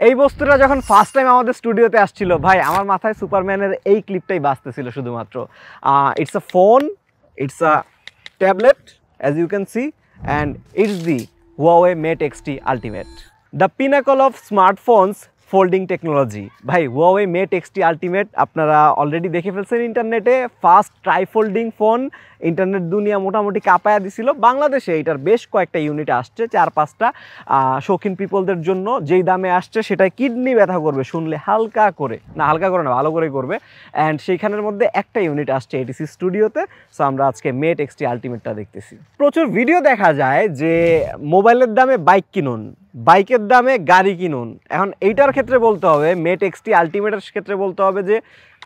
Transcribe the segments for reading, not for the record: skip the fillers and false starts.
এই বস্তুটা যখন ফার্স্ট টাইম আমাদের স্টুডিওতে আসছিল ভাই, আমার মাথায় সুপারম্যানের এই ক্লিপটাই বাজতেছিল শুধুমাত্র। It's a phone, it's a tablet as you can see, and it's the Huawei Mate X-T Ultimate, the pinnacle of smartphones folding technology. ভাই Huawei Mate X-T Ultimate আপনারা অলরেডি দেখে ফেলছেন ইন্টারনেটে, ফার্স্ট ট্রাইফোল্ডিং ফোন। ইন্টারনেট দুনিয়া মোটামুটি কাঁপায়া দিছিল। বাংলাদেশে এটার বেশ কয়েকটা ইউনিট আসছে, 4-5টা শৌখিন পিপলদের জন্য। যেই দামে আসছে সেটাই কিডনি ব্যথা করবে শুনলে, হালকা করে না, হালকা করে না, ভালো করে করবে। অ্যান্ড সেইখানের মধ্যে একটা ইউনিট আসছে এটিসি স্টুডিওতে। সো আমরা আজকে Mate X-T Ultimate-টা দেখতেছি। প্রচুর ভিডিও দেখা যায় যে মোবাইলের দামে বাইক কিনুন, বাইকের দামে গাড়ি কিনুন। এখন এইটার ক্ষেত্রে বলতে হবে, Mate X-T Ultimate-এর ক্ষেত্রে বলতে হবে যে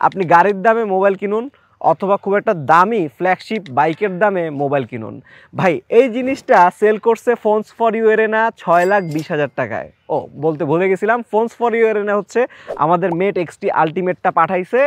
আপনি গাড়ির দামে মোবাইল কিনুন অথবা খুব একটা দামি ফ্ল্যাগশিপ বাইকের দামে মোবাইল কিনুন। ভাই এই জিনিসটা সেল করছে ফোনস ফর ইউ এরেনা 6,20,000 টাকায়। ও বলতে ভুলে গেছিলাম, ফোনস ফর ইউ এরেনা হচ্ছে আমাদের Mate X-T Ultimate-টা পাঠাইছে,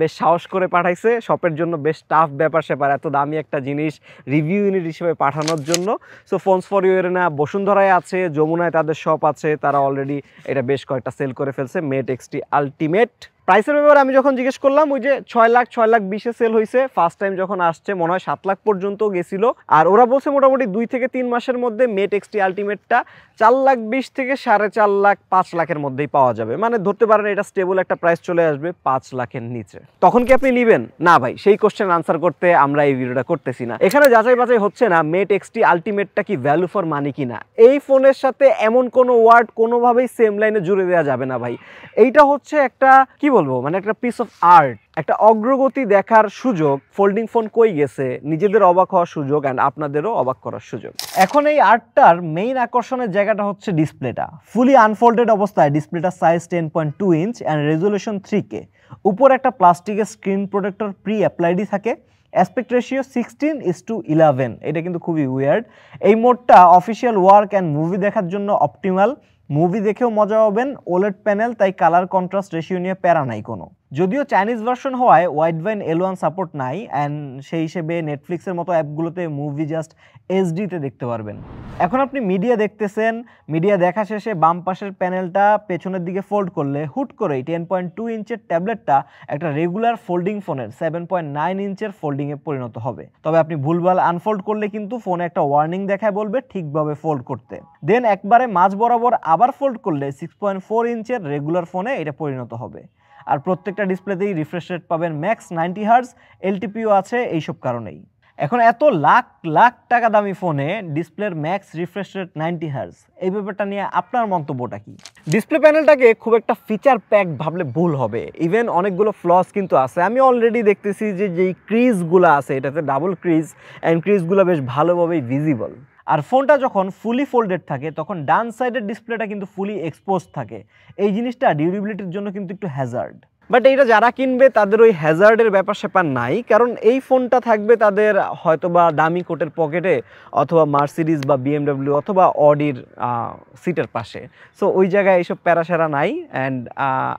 বেশ সাহস করে পাঠাইছে। শপের জন্য বেশ টাফ ব্যাপার স্যাপার, এত দামি একটা জিনিস রিভিউ ইউনিট হিসেবে পাঠানোর জন্য। So phones for you arena বসুন্ধরায় আছে, যমুনায় তাদের শপ আছে, তারা অলরেডি এটা বেশ কয়েকটা সেল করে ফেলছে Mate X-T Ultimate। প্রাইসের ব্যাপারে আমি যখন জিজ্ঞেস করলাম, ওই যে 6,20,000 সেল হয়েছে। ফার্স্ট টাইম যখন আসছে মনে হয় 7 লাখ পর্যন্ত গেছিল। আর ওরা বলছে মোটামুটি 2 থেকে 3 মাসের মধ্যে Mate X-T Ultimate-টা 4,20,000 থেকে 4.5 লাখ 5 লাখের মধ্যেই পাওয়া যাবে। মানে ধরতে পারেন এটা স্টেবল একটা প্রাইস চলে আসবে 5 লাখের নিচে। তখন কি আপনি নেবেন? না ভাই, সেই কোশ্চেন আনসার করতে আমরা এই ভিডিওটা করতেছি না। এখানে যাচাই বাছাই হচ্ছে না Mate X-T Ultimate-টা কি ভ্যালু ফর মানি কিনা। এই ফোনের সাথে এমন কোনো ওয়ার্ড কোনোভাবেই সেম লাইনে জুড়ে দেওয়া যাবে না ভাই। এইটা হচ্ছে একটা কি বলবো, মানে একটা পিস অফ আর্ট, একটা অগ্রগতি দেখার সুযোগ। ফোল্ডিং ফোন কই গেছে, নিজেদের অবাক হওয়ার সুযোগ অ্যান্ড আপনাদেরও অবাক করার সুযোগ। এখন এই আর্টটার মেইন আকর্ষণের জায়গাটা হচ্ছে ডিসপ্লেটা। ফুলি আনফোল্ডেড অবস্থায় ডিসপ্লেটার size 10.2 inch and resolution 3K। উপর একটা প্লাস্টিকের স্ক্রিন প্রোটেক্টর প্রি অ্যাপ্লাইডই থাকে। Aspect ratio 16:11। এটা কিন্তু খুবই উইয়ার্ড। এই মোডটা অফিসিয়াল ওয়ার্ক অ্যান্ড মুভি দেখার জন্য অপটিমাল। মুভি দেখেও মজা পাবেন, ওলেড প্যানেল, তাই কালার কন্ট্রাস্ট রেশিও নিয়ে প্যারা নাই কোনো। যদিও চাইনিজ ভার্সন হওয়ায় ওয়াইড ভাইন L1 সাপোর্ট নাই, অ্যান্ড সেই হিসেবে নেটফ্লিক্সের মতো অ্যাপগুলোতে মুভি জাস্ট এইচডিতে দেখতে পারবেন। এখন আপনি মিডিয়া দেখতেছেন, মিডিয়া দেখা শেষে বাম পাশের প্যানেলটা পেছনের দিকে ফোল্ড করলে হুট করেই 10.2 ইঞ্চের ট্যাবলেটটা একটা রেগুলার ফোল্ডিং ফোনের 7.9 ইঞ্চের ফোল্ডিংয়ে পরিণত হবে। তবে আপনি ভুলভাল আনফোল্ড করলে কিন্তু ফোনে একটা ওয়ার্নিং দেখায় বলবে ঠিকভাবে ফোল্ড করতে। দেন একবারে মাঝ বরাবর আবার ফোল্ড করলে 6.4 ইঞ্চের রেগুলার ফোনে এটা পরিণত হবে। আর প্রত্যেকটা ডিসপ্লেতেই রিফ্রেশ রেট পাবেন ম্যাক্স 90 হার্জ, এলটিপিও আছে এইসব কারণেই। এখন এত লাখ লাখ টাকা দামি ফোনে ডিসপ্লের ম্যাক্স রিফ্রেশ রেট 90 হার্জ, এই ব্যাপারটা নিয়ে আপনার মন্তব্যটা কি? ডিসপ্লে প্যানেলটাকে খুব একটা ফিচার প্যাক ভাবলে ভুল হবে। ইভেন অনেকগুলো ফ্লস কিন্তু আছে। আমি অলরেডি দেখতেছি যে যেই ক্রিজগুলো আছে, এটাতে ডাবল ক্রিজ, অ্যান্ড ক্রিজগুলো বেশ ভালোভাবেই ভিজিবল। আর ফোনটা যখন ফুলি ফোল্ডেড থাকে তখন ডান সাইডের ডিসপ্লেটা কিন্তু ফুলি এক্সপোজ থাকে। এই জিনিসটা ডিউরেবিলিটির জন্য কিন্তু একটু হ্যাজার্ড। বাট এইটা যারা কিনবে তাদের ওই হ্যাজার্ডের ব্যাপার স্যাপার নাই, কারণ এই ফোনটা থাকবে তাদের হয়তোবা দামি কোটের পকেটে, অথবা মার্সিডিজ বা BMW অথবা অডির সিটের পাশে। সো ওই জায়গায় এইসব প্যারাসেরা নাই। অ্যান্ড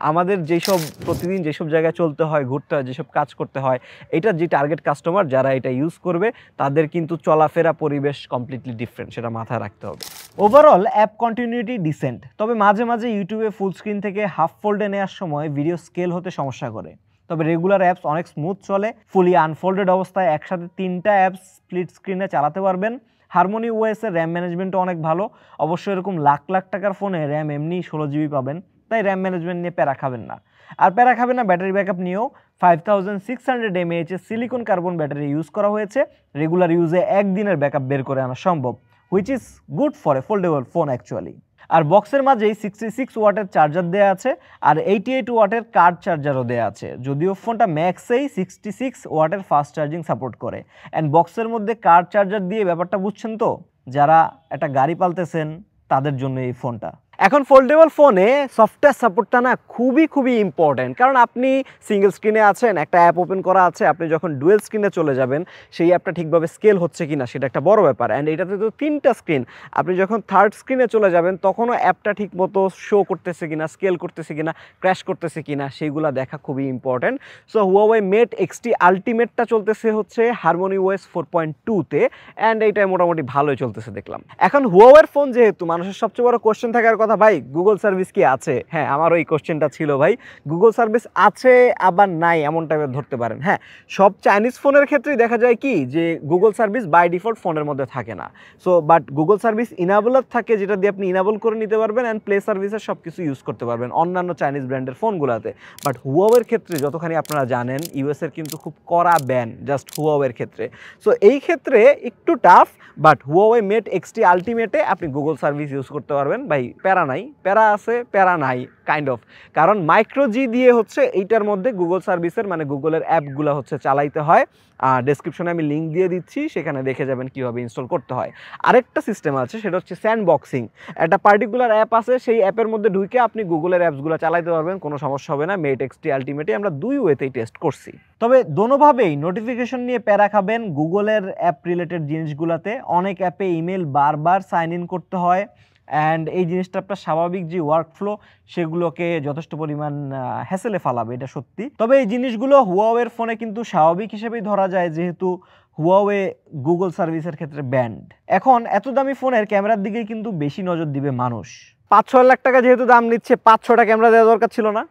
আমাদের যেসব প্রতিদিন যেসব জায়গায় চলতে হয়, ঘুরতে হয়, যেসব কাজ করতে হয়, এটার যে টার্গেট কাস্টমার যারা এটা ইউজ করবে তাদের কিন্তু চলাফেরা পরিবেশ কমপ্লিটলি ডিফারেন্ট, সেটা মাথায় রাখতে হবে। ওভারঅল অ্যাপ কন্টিনিউটি ডিসেন্ট, তবে মাঝে মাঝে ইউটিউবে ফুল স্ক্রিন থেকে হাফ ফোল্ডে নেওয়ার সময় ভিডিও স্কেল হতে সমস্যা করে। তবে রেগুলার অ্যাপস অনেক স্মুথ চলে। ফুলি আনফোল্ডেড অবস্থায় একসাথে 3টা অ্যাপস স্প্লিট স্ক্রিনে চালাতে পারবেন। হারমোনি ওএস এর র্যাম ম্যানেজমেন্টও অনেক ভালো। অবশ্য এরকম লাখ লাখ টাকার ফোনে র্যাম এমনি 16 GB পাবেন, তাই র্যাম ম্যানেজমেন্ট নিয়ে প্যারা খাবেন না। আর প্যারা খাবেন না ব্যাটারি ব্যাকআপ নিয়েও। 5600 mAh এর সিলিকন কার্বন ব্যাটারি ইউজ করা হয়েছে। রেগুলার ইউজে একদিনের ব্যাকআপ বের করে আনা সম্ভব, which is good for a foldable phone actually. আর বক্সের মাঝেই 66 ওয়াটের চার্জার দেওয়া আছে, আর 88 ওয়াটের কার্ড চার্জারও দেওয়া আছে। যদিও ফোনটা ম্যাক্সেই 66 ওয়াটের ফাস্ট চার্জিং সাপোর্ট করে। অ্যান্ড বক্সের মধ্যে কার্ড চার্জার দিয়ে ব্যাপারটা বুঝছেন তো, যারা একটা গাড়ি পালতেছেন তাদের জন্য এই ফোনটা। এখন ফোল্ডেবল ফোনে সফটওয়্যার সাপোর্টটা না খুবই ইম্পর্টেন্ট, কারণ আপনি সিঙ্গেল স্ক্রিনে আছেন, একটা অ্যাপ ওপেন করা আছে, আপনি যখন ডুয়েল স্ক্রিনে চলে যাবেন সেই অ্যাপটা ঠিকভাবে স্কেল হচ্ছে কিনা সেটা একটা বড় ব্যাপার। অ্যান্ড এটাতে তো 3টা স্ক্রিন, আপনি যখন থার্ড স্ক্রিনে চলে যাবেন তখনও অ্যাপটা ঠিক মতো শো করতেছে কিনা, স্কেল করতেছে কিনা, ক্র্যাশ করতেছে কিনা, সেইগুলো দেখা খুবই important. So Huawei Mate X-T Ultimate-টা চলতেছে হচ্ছে Harmony OS 4.2-তে, অ্যান্ড এইটা মোটামুটি ভালোই চলতেছে দেখলাম। এখন Huawei ফোন যেহেতু, মানুষের সবচেয়ে বড় কোয়েশ্চেন থাকার কথা কথা ভাই, গুগল সার্ভিস কি আছে? হ্যাঁ, আমারও এই কোশ্চেনটা ছিল ভাই। গুগল সার্ভিস আছে আবার নাই এমন টাইপের ধরতে পারেন। হ্যাঁ, সব চাইনিজ ফোনের ক্ষেত্রেই দেখা যায় কি যে গুগল সার্ভিস বাই ডিফল্ট ফোনের মধ্যে থাকে না। সো বাট গুগল সার্ভিস ইনাবলার থাকে, যেটা দিয়ে আপনি ইনাবল করে নিতে পারবেন অ্যান্ড প্লে সার্ভিসের সব কিছু ইউজ করতে পারবেন অন্যান্য চাইনিজ ব্র্যান্ডের ফোনগুলোতে। বাট হুয়াওয়ের ক্ষেত্রে যতখানি আপনারা জানেন ইউএসের কিন্তু খুব কড়া ব্যান জাস্ট হুয়াওয়ের ক্ষেত্রে। সো এই ক্ষেত্রে একটু tough, but Huawei Mate XT আলটিমেটে আপনি গুগল সার্ভিস ইউজ করতে পারবেন ভাই। প্যারা নাই, প্যারা আছে প্যারা নাই কাইন্ড অফ। কারণ মাইক্রো জি দিয়ে হচ্ছে এইটার মধ্যে গুগল সার্ভিসের মানে গুগলের অ্যাপগুলো হচ্ছে চালাইতে হয়। ডেসক্রিপশনে আমি লিঙ্ক দিয়ে দিচ্ছি, সেখানে দেখে যাবেন কীভাবে ইনস্টল করতে হয়। আরেকটা সিস্টেম আছে, সেটা হচ্ছে স্যান্ডবক্সিং। একটা পার্টিকুলার অ্যাপ আছে, সেই অ্যাপের মধ্যে ঢুকে আপনি গুগলের অ্যাপসগুলো চালাইতে পারবেন, কোনো সমস্যা হবে না। মেট এক্সটি আলটিমেটে আমরা 2 ওয়েতেই টেস্ট করছি। তবে দোনোভাবেই নোটিফিকেশন নিয়ে প্যারা খাবেন গুগলের অ্যাপ রিলেটেড জিনিসগুলোতে। অনেক অ্যাপে ইমেল বারবার সাইন ইন করতে হয় অ্যান্ড এই জিনিসটা আপনার স্বাভাবিক যে ওয়ার্কফ্লো সেগুলোকে যথেষ্ট পরিমাণ হ্যাসেলে ফালাবে, এটা সত্যি। তবে এই জিনিসগুলো হুয়াওয়ের ফোনে কিন্তু স্বাভাবিক হিসেবেই ধরা যায়, যেহেতু হুয়াওয়ে গুগল সার্ভিসের ক্ষেত্রে ব্যান্ড। এখন এত দামি ফোনের ক্যামেরার দিকেই কিন্তু বেশি নজর দিবে মানুষ। 5-6 লাখ টাকা যেহেতু দাম নিচ্ছে, 5-6টা ক্যামেরা দেওয়া দরকার ছিল না?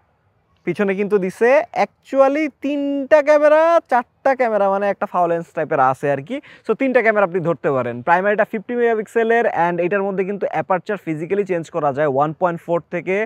পিছনে কিন্তু দিছে অ্যাকচুয়ালি 3টা ক্যামেরা, 4টা ক্যামেরা, মানে একটা ফাউল লেন্স টাইপের আছে আর কি। সো 3টা ক্যামেরা আপনি ধরতে পারেন। প্রাইমারিটা 50 মেগাপিক্সেলের অ্যান্ড এটার মধ্যে কিন্তু অ্যাপারচার ফিজিক্যালি চেঞ্জ করা যায় 1.4 থেকে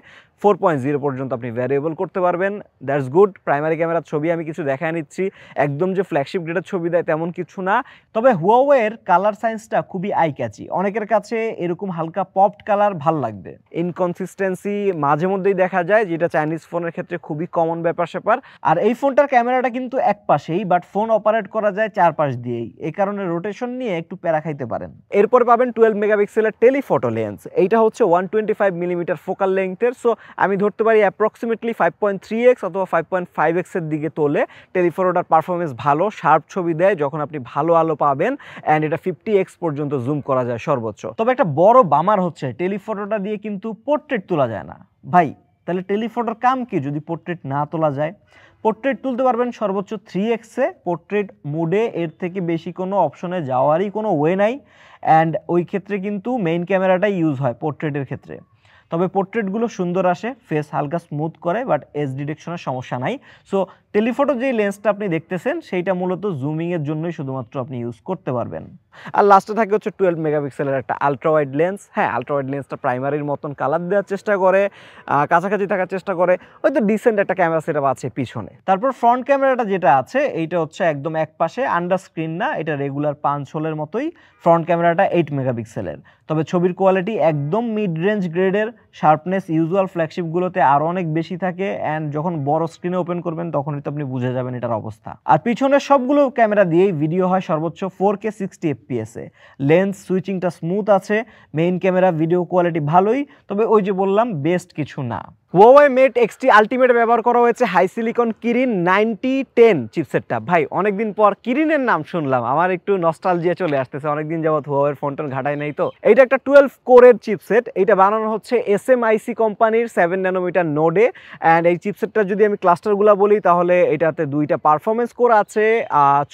4.0 পর্যন্ত আপনি ভ্যারিয়েবল করতে পারবেন। That's good. প্রাইমারি ক্যামেরার ছবি আমি কিছু দেখায় নিচ্ছি, একদম যে ফ্ল্যাগশিপ গ্রেডের ছবি দেয় তেমন কিছু না। তবে হুয়াওয়ের কালার সায়েন্সটা খুবই আই ক্যাচি। অনেকের কাছে এরকম হালকা পপড কালার ভাল লাগবে। ইনকনসিস্টেন্সি মাঝে মধ্যেই দেখা যায়, যেটা চাইনিজ ফোনের ক্ষেত্রে খুবই কমন ব্যাপার স্যাপার। আর এই ফোনটার ক্যামেরাটা কিন্তু এক পাশেই, বাট ফোন অপারেট করা যায় 4 পাশ দিয়েই। এই কারণে রোটেশন নিয়ে একটু প্যারা খাইতে পারেন। এরপর পাবেন 12 মেগাপিক্সেলের টেলিফটো লেন্স। এইটা হচ্ছে 125 মিলিমিটার ফোকাল লেংথের। সো আমি ধরতে পারি অ্যাপ্রক্সিমেটলি 5.3x অথবা 5.5x এর দিকে তোলে। টেলিফটোটার পারফরমেন্স ভালো, শার্প ছবি দেয় যখন আপনি ভালো আলো পাবেন অ্যান্ড এটা 50x পর্যন্ত জুম করা যায় সর্বোচ্চ। তবে একটা বড় বামার হচ্ছে টেলিফটোটা দিয়ে কিন্তু পোর্ট্রেট তোলা যায় না ভাই। তাহলে টেলিফটোর কাম কি যদি পোর্ট্রেট না তোলা যায়? পোর্ট্রেট তুলতে পারবেন সর্বোচ্চ 3x-এ পোর্ট্রেট মুডে, এর থেকে বেশি কোনো অপশনে যাওয়ারই কোনো ওয়ে নাই। অ্যান্ড ওই ক্ষেত্রে কিন্তু মেইন ক্যামেরাটাই ইউজ হয় পোর্ট্রেটের ক্ষেত্রে। তবে পোর্ট্রেটগুলো সুন্দর আসে, ফেস হালকা স্মুথ করে, বাট এজ ডিটেকশনের সমস্যা নাই। সো টেলিফটো যেই লেন্সটা আপনি দেখতেছেন সেইটা মূলত জুমিংয়ের জন্যই শুধুমাত্র আপনি ইউজ করতে পারবেন। আর লাস্টে থাকে হচ্ছে 12 মেগাপিক্সেলের একটা আলট্রা ওয়াইড লেন্স। হ্যাঁ, আলট্রা ওয়াইড লেন্সটা প্রাইমারির মতন কালার দেওয়ার চেষ্টা করে, কাছাকাছি থাকার চেষ্টা করে, হয়তো ডিসেন্ট একটা ক্যামেরা সেটআপ আছে পিছনে। তারপর ফ্রন্ট ক্যামেরাটা যেটা আছে এইটা হচ্ছে একদম এক পাশে, আন্ডার স্ক্রিন না, এটা রেগুলার 5 হোলের মতোই। ফ্রন্ট ক্যামেরাটা 8 মেগাপিক্সেলের। তবে ছবির কোয়ালিটি একদম মিড রেঞ্জ গ্রেডের, শার্পনেস ইউজুয়াল ফ্ল্যাগশিপগুলোতে আরও অনেক বেশি থাকে অ্যান্ড যখন বড় স্ক্রিনে ওপেন করবেন তখনই তো আপনি বুঝে যাবেন এটার অবস্থা। আর পিছনের সবগুলো ক্যামেরা দিয়েই ভিডিও হয় সর্বোচ্চ 4K 60 FPS-এ। লেন্স সুইচিংটা স্মুথ আছে, মেইন ক্যামেরা ভিডিও কোয়ালিটি ভালোই, তবে ওই যে বললাম বেস্ট কিছু না। হুয়াওয়ে মেট এক্সটি আলটিমেট ব্যবহার করা হয়েছে হাই সিলিকন কিরিন 9010 চিপসেটটা। ভাই অনেকদিন পর কিরিনের নাম শুনলাম, আমার একটু নস্টালজিয়া চলে আসতেছে, অনেকদিন যাবত হুয়াওয়ের ফোনটোন ঘাটাই নাই তো। এইটা একটা 12 কোরের চিপসেট। এটা বানানো হচ্ছে SMIC কোম্পানির 7 ন্যানোমিটার নোডে। অ্যান্ড এই চিপসেটটা যদি আমি ক্লাস্টারগুলো বলি তাহলে এটাতে 2টা পারফরমেন্স কোর আছে,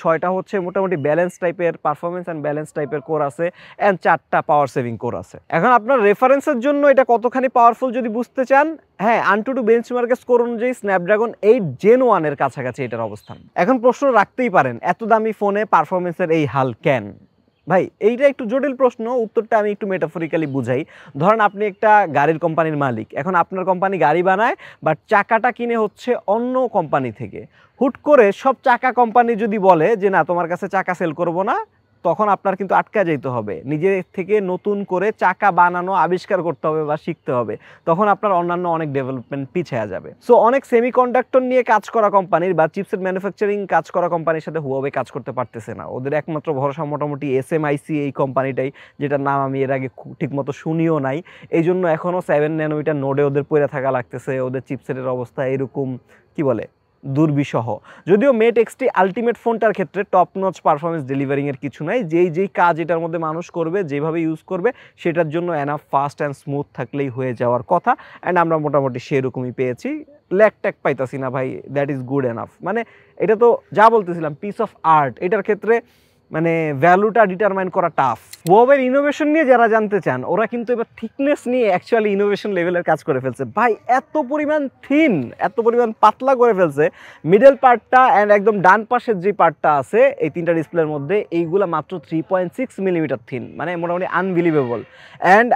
6টা হচ্ছে মোটামুটি ব্যালেন্স টাইপের পারফরমেন্স অ্যান্ড ব্যালেন্স টাইপের কোর আছে, অ্যান্ড 4টা পাওয়ার সেভিং কোর আছে। এখন আপনার রেফারেন্সের জন্য এটা কতখানি পাওয়ারফুল যদি বুঝতে চান, হ্যাঁ, AnTuTu বেঞ্চমার্কের স্কোর অনুযায়ী স্ন্যাপড্রাগন 8 Gen 1 এর কাছাকাছি এটার অবস্থান। এখন প্রশ্ন রাখতেই পারেন এত দামি ফোনে পারফরমেন্সের এই হাল কেন? ভাই এইটা একটু জটিল প্রশ্ন, উত্তরটা আমি একটু মেটাফরিক্যালি বুঝাই। ধরেন আপনি একটা গাড়ির কোম্পানির মালিক, এখন আপনার কোম্পানি গাড়ি বানায়, বাট চাকাটা কিনে হচ্ছে অন্য কোম্পানি থেকে। হুট করে সব চাকা কোম্পানি যদি বলে যে না তোমার কাছে চাকা সেল করবো না, তখন আপনার কিন্তু আটকা যেতে হবে, নিজে থেকে নতুন করে চাকা বানানো আবিষ্কার করতে হবে বা শিখতে হবে, তখন আপনার অন্যান্য অনেক ডেভেলপমেন্ট পিছিয়ে যাবে। সো অনেক সেমিকন্ডাক্টর নিয়ে কাজ করা কোম্পানির বা চিপসেট ম্যানুফ্যাকচারিং কাজ করা কোম্পানির সাথে হুয়াওয়ে কাজ করতে পারতেছে না। ওদের একমাত্র ভরসা মোটামুটি SMIC এই কোম্পানিটাই, যেটার নাম আমি এর আগে ঠিকমতো শুনিও নাই। এই জন্য এখনও 7 ন্যানোমিটার নোডে ওদের পড়ে থাকা লাগতেছে। ওদের চিপসেটের অবস্থা এরকম কি বলে দুর্বিষহ। যদিও মেট এক্সটি আলটিমেট ফোনটার ক্ষেত্রে টপ নচ পারফরমেন্স ডেলিভারিংয়ের কিছু নাই, যেই কাজ এটার মধ্যে মানুষ করবে, যেভাবে ইউজ করবে সেটার জন্য এনাফ ফাস্ট অ্যান্ড স্মুথ থাকলেই হয়ে যাওয়ার কথা। অ্যান্ড আমরা মোটামুটি সেরকমই পেয়েছি, ল্যাক ট্যাক পাইতাছি না ভাই, দ্যাট ইজ গুড এনাফ। মানে এটা তো যা বলতেছিলাম পিস অফ আর্ট। এটার ক্ষেত্রে মানে ভ্যালুটা ডিটারমাইন করা টাফ। হুয়াওয়ের ইনোভেশন নিয়ে যারা জানতে চান, ওরা কিন্তু এবার থিকনেস নিয়ে অ্যাকচুয়ালি ইনোভেশন লেভেলের কাজ করে ফেলছে ভাই। এত পরিমাণ থিন, এত পরিমাণ পাতলা করে ফেলছে মিডল পার্টটা অ্যান্ড একদম ডান পাশের যে পার্টটা আছে এই তিনটা ডিসপ্লের মধ্যে, এইগুলা মাত্র 3.6 মিলিমিটার থিন, মানে মোটামুটি আনবিলিভেবল। অ্যান্ড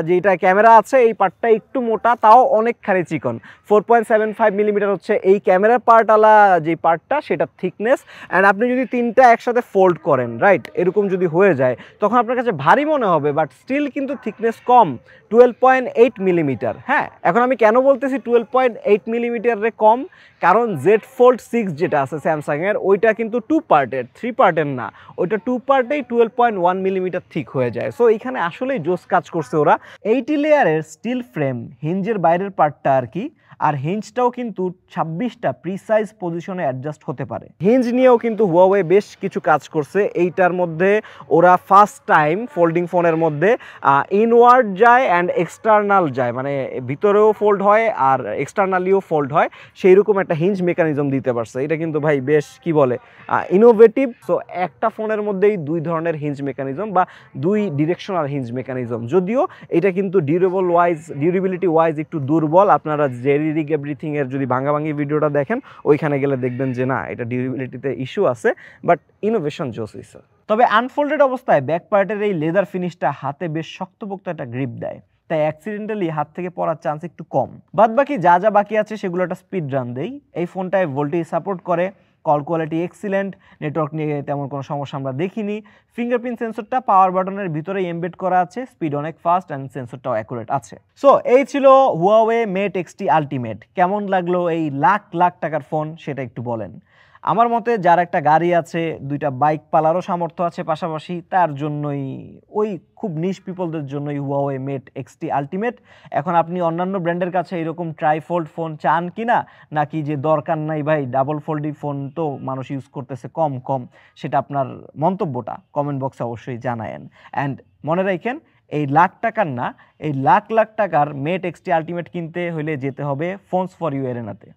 যেটা ক্যামেরা আছে এই পার্টটা একটু মোটা, তাও অনেকখানি চিকন। 4.75 মিলিমিটার হচ্ছে এই ক্যামেরার পার্টওয়ালা যে পার্টটা, সেটা থিকনেস। অ্যান্ড আপনি যদি তিনটা একসাথে ফোল্ড করেন, রাইট, এরকম যদি হয়ে যায় তখন আপনার কাছে ভারী মনে হবে, বাট স্টিল কিন্তু থিকনেস কম, 12.8 মিলিমিটার। হ্যাঁ, এখন আমি কেন বলতেছি 12.8 মিলিমিটারে কম, কারণ জেড ফোল্ড 6 যেটা আছে স্যামসাংয়ের, ওইটা কিন্তু 2 পার্টের, 3 পার্টের না, ওইটা 2 পার্টেই 12.1 মিলিমিটার থিক হয়ে যায়। সো এইখানে আসলেই জোস কাজ করছে ওরা। 80 লেয়ারের স্টিল ফ্রেম, হিঞ্জের বাইরের পার্টটা আর কি, আর হিঞ্জটাও কিন্তু 26টা প্রিসাইজ পজিশনে অ্যাডজাস্ট হতে পারে। হিঞ্জ নিয়েও কিন্তু হুয়াওয়ে বেশ কিছু কাজ করছে। এইটার মধ্যে ওরা ফার্স্ট টাইম ফোল্ডিং ফোনের মধ্যে ইনওয়ার্ড যায় অ্যান্ড এক্সটার্নাল যায়, মানে ভিতরেও ফোল্ড হয় আর এক্সটার্নালিও ফোল্ড হয়, সেই রকম একটা হিঞ্জ মেকানিজম দিতে পারছে। এটা কিন্তু ভাই বেশ কি বলে ইনোভেটিভ। সো একটা ফোনের মধ্যেই দুই ধরনের হিঞ্জ মেকানিজম বা দুই ডিরেকশনাল হিঞ্জ মেকানিজম, যদিও এটা কিন্তু ডিউরেবিলিটি ওয়াইজ একটু দুর্বল। আপনারা জেরিরিক এভরিথিং এর যদি ভাঙাভাঙি ভিডিওটা দেখেন, ওইখানে গেলে দেখবেন যে না, এটা ডিউরেবিলিটিতে ইস্যু আছে, বাট ইনোভেশন জোস হইছে। তবে আনফোল্ডেড অবস্থায় ব্যাক পার্টের এই লেদার ফিনিশটা হাতে বেশ শক্তপোক্ত একটা গ্রিপ দেয়, তাই অ্যাক্সিডেন্টালি হাত থেকে পড়ার চান্স একটু কম। বাদ বাকি যা যা বাকি আছে সেগুলো একটা স্পিড রান দেই। এই ফোনটায় ভোল্টেজ সাপোর্ট করে, কল কোয়ালিটি এক্সিলেন্ট, নেটওয়ার্ক নিয়ে তেমন কোনো সমস্যা আমরা দেখিনি। ফিঙ্গারপ্রিন্ট সেন্সরটা পাওয়ার বাটনের ভিতরেই এমবেড করা আছে, স্পিড অনেক ফাস্ট অ্যান্ড সেন্সরটাও অ্যাকুরেট আছে। সো এই ছিল হুয়াওয়ে মেট এক্সটি আলটিমেট। কেমন লাগলো এই লাখ লাখ টাকার ফোন সেটা একটু বলেন। আমার মতে যার একটা গাড়ি আছে, দুইটা বাইক পালারও সামর্থ্য আছে পাশাপাশি, তার জন্যই, ওই খুব নিশ পিপলদের জন্যই হুয়াওয়ে মেট এক্সটি আলটিমেট। এখন আপনি অন্যান্য ব্র্যান্ডের কাছে এরকম ট্রাইফোল্ড ফোন চান কিনা, নাকি যে দরকার নাই ভাই ডাবল ফোল্ডি ফোন তো মানুষ ইউজ করতেছে কম কম, সেটা আপনার মন্তব্যটা কমেন্ট বক্সে অবশ্যই জানায়েন। অ্যান্ড মনে রাখেন, এই লাখ টাকার না, এই লাখ লাখ টাকার মেট এক্সটি আলটিমেট কিনতে হলে যেতে হবে ফোনস ফর ইউ এরেনাতে।